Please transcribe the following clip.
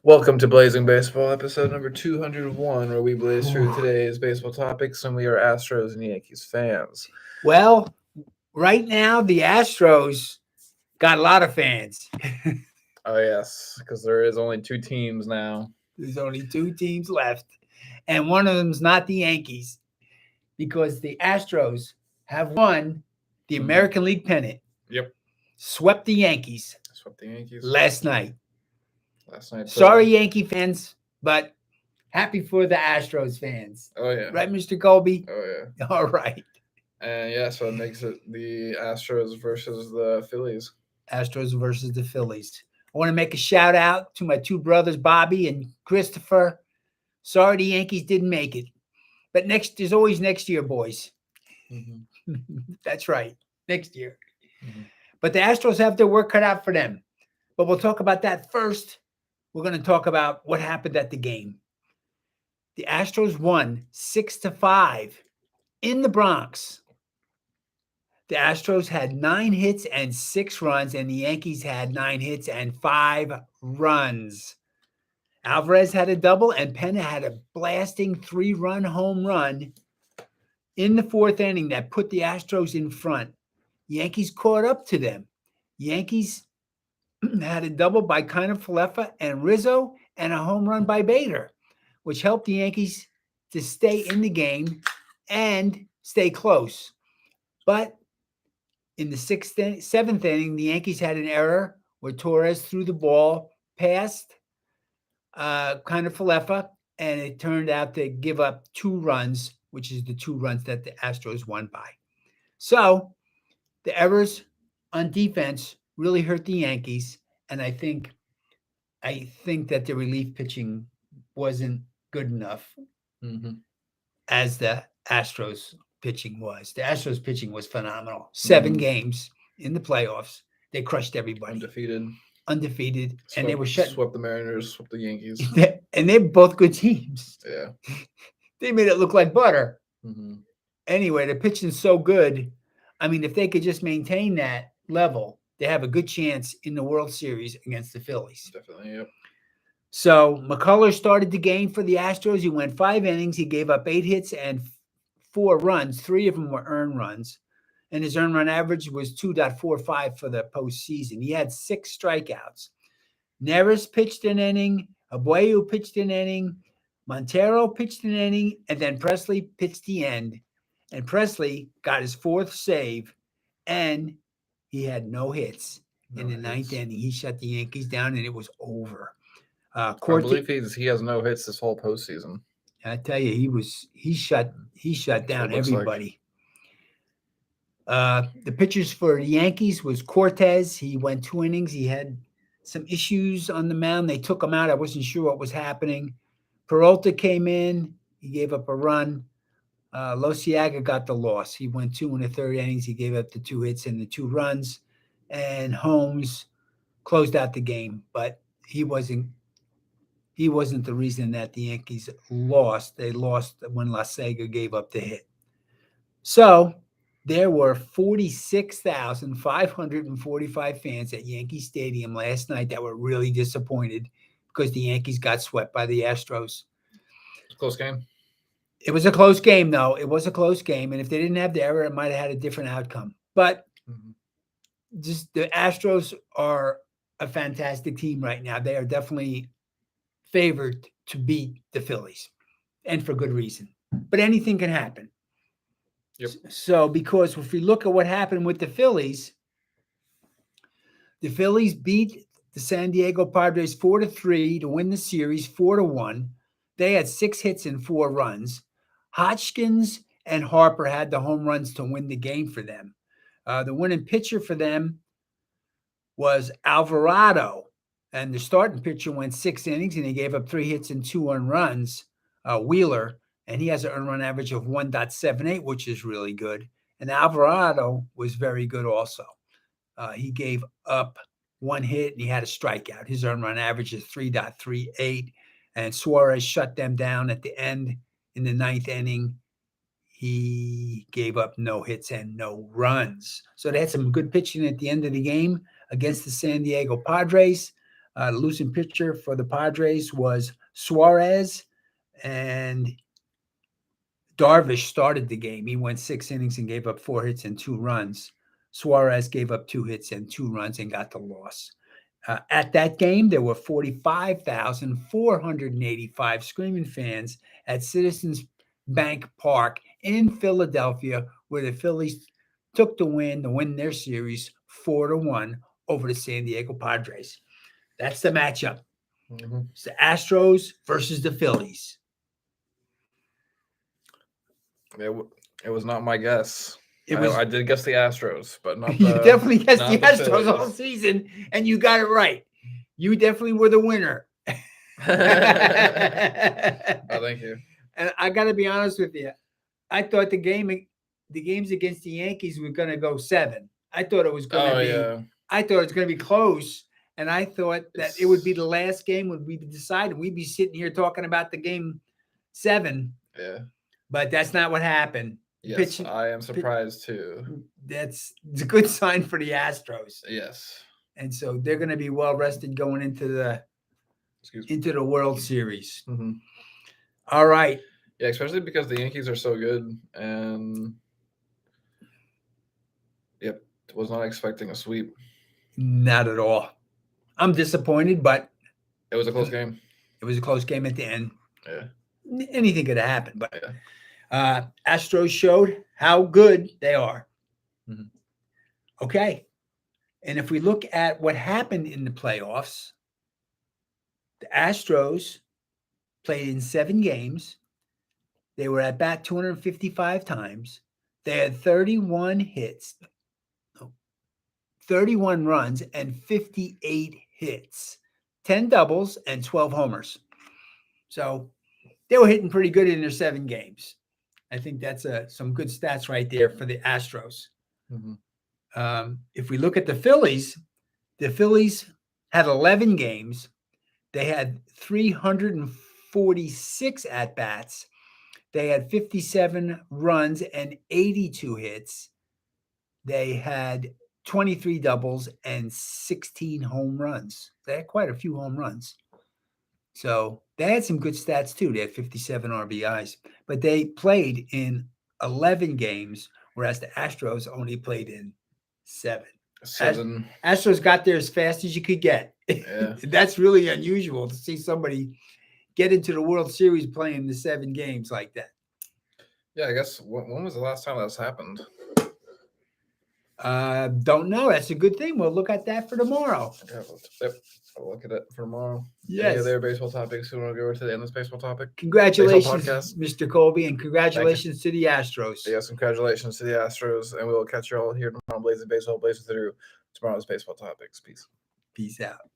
Welcome to Blazing Baseball, episode number 201, where we blaze through today's baseball topics, and we are Astros and Yankees fans. Well, right now the Astros got a lot of fans. Oh, yes, because there is only two teams now. There's only two teams left, and one of them's not the Yankees because the Astros have won the American League pennant. Yep. Swept the Yankees Swept the Yankees last night. Last night. Sorry, Yankee fans, but happy for the Astros fans. Oh, yeah. Right, Mr. Colby? Oh, yeah. All right. And yeah, so it makes it the Astros versus the Phillies. Astros versus the Phillies. I want to make a shout out to my two brothers, Bobby and Christopher. Sorry the Yankees didn't make it. But there's always next year, boys. Mm-hmm. That's right. Next year. Mm-hmm. But the Astros have their work cut out for them. But we'll talk about that first. We're going to talk about what happened at the game. The Astros won 6-5 in the Bronx. The Astros had 9 hits and 6 runs, and the Yankees had 9 hits and 5 runs. Alvarez had a double, and Pena had a blasting 3-run home run in the 4th inning that put the Astros in front. Yankees caught up to them. Yankees had a double by Falefa and Rizzo and a home run by Bader, which helped the Yankees to stay in the game and stay close. But in the 7th inning, the Yankees had an error where Torres threw the ball past Falefa, and it turned out to give up 2 runs, which is the 2 runs that the Astros won by. So the errors on defense really hurt the Yankees, and I think that the relief pitching wasn't good enough as the Astros pitching was. The Astros pitching was phenomenal. 7 games in the playoffs. They crushed everybody. Undefeated. And they were swept the Mariners, swept the Yankees. And they're both good teams. Yeah. They made it look like butter. Mm-hmm. Anyway, the pitching's so good. I mean, if they could just maintain that level, they have a good chance in the World Series against the Phillies. Definitely, yep. So McCullers started the game for the Astros. He went 5 innings. He gave up 8 hits and 4 runs. 3 of them were earned runs. And his earned run average was 2.45 for the postseason. He had 6 strikeouts. Neris pitched an inning. Abreu pitched an inning. Montero pitched an inning. And then Presley pitched the end. And Presley got his 4th save. And he had no hits in the 9th inning. He shut the Yankees down, and it was over. I believe he has no hits this whole postseason. I tell you, he shut down everybody. The pitchers for the Yankees was Cortez. He went 2 innings. He had some issues on the mound. They took him out. I wasn't sure what was happening. Peralta came in. He gave up a run. Losiaga got the loss. He went 2 1/3 innings. He gave up the 2 hits and the 2 runs. And Holmes closed out the game, but he wasn't the reason that the Yankees lost. They lost when Losiaga gave up the hit. So there were 46,545 fans at Yankee Stadium last night that were really disappointed because the Yankees got swept by the Astros. Close game. It was a close game, though. It was a close game, and if they didn't have the error, it might have had a different outcome. But just the Astros are a fantastic team right now. They are definitely favored to beat the Phillies, and for good reason. But anything can happen. Yep. So, because if we look at what happened with the Phillies beat the San Diego Padres 4-3 to win the series 4-1. They had 6 hits and 4 runs. Hodgkins and Harper had the home runs to win the game for them. The winning pitcher for them was Alvarado, and the starting pitcher went 6 innings, and he gave up 3 hits and 2 earned runs, Wheeler, and he has an earned run average of 1.78, which is really good. And Alvarado was very good also. He gave up 1 hit, and he had a strikeout. His earned run average is 3.38, and Suarez shut them down at the end in the 9th inning. He gave up no hits and no runs. So they had some good pitching at the end of the game against the San Diego Padres. The losing pitcher for the Padres was Suarez, and Darvish started the game. He went 6 innings and gave up 4 hits and 2 runs. Suarez gave up 2 hits and 2 runs and got the loss. At that game, there were 45,485 screaming fans at Citizens Bank Park in Philadelphia, where the Phillies took the win to win their series 4-1 over the San Diego Padres. That's the matchup. It's the Astros versus the Phillies. It was not my guess. It was. I did guess the Astros, but not You the. definitely guessed not the the Astros Phillies. all season, and you got it right. You definitely were the winner. Oh, thank you. And I got to be honest with you. I thought the games against the Yankees were going to go 7. I thought it was going to be. Yeah. I thought it was going to be close, and I thought that it would be the last game would be decided. We'd be sitting here talking about the game 7. Yeah. But that's not what happened. Yes, I am surprised too. It's a good sign for the Astros. Yes. And so they're going to be well rested going into the World Series. Mm-hmm. All right. Yeah, especially because the Yankees are so good, and was not expecting a sweep. Not at all. I'm disappointed, but it was a close game. It was a close game at the end. Yeah. Anything could have happened, but Astros showed how good they are. Mm-hmm. Okay. And if we look at what happened in the playoffs, the Astros played in 7 games. They were at bat 255 times. They had 31 hits, 31 runs, and 58 hits, 10 doubles, and 12 homers. So they were hitting pretty good in their 7 games. I think that's some good stats right there for the Astros. Mm-hmm. If we look at the Phillies had 11 games. They had 346 at-bats. They had 57 runs and 82 hits. They had 23 doubles and 16 home runs. They had quite a few home runs. So they had some good stats too. They had 57 RBIs, but they played in 11 games, whereas the Astros only played in 7. Astros got there as fast as you could get. Yeah. That's really unusual to see somebody get into the World Series playing the 7 games like that. Yeah, I guess when was the last time that's happened? Don't know. That's a good thing. We'll look at that for tomorrow. I'll look at it for tomorrow. Yes. Any other baseball topics you want to go over to the end of this baseball topic? Congratulations, Mr. Colby, and congratulations to the Astros. Yes, congratulations to the Astros, and we will catch you all here tomorrow. Blazing Baseball, Blaze through tomorrow's baseball topics. Peace. Peace out.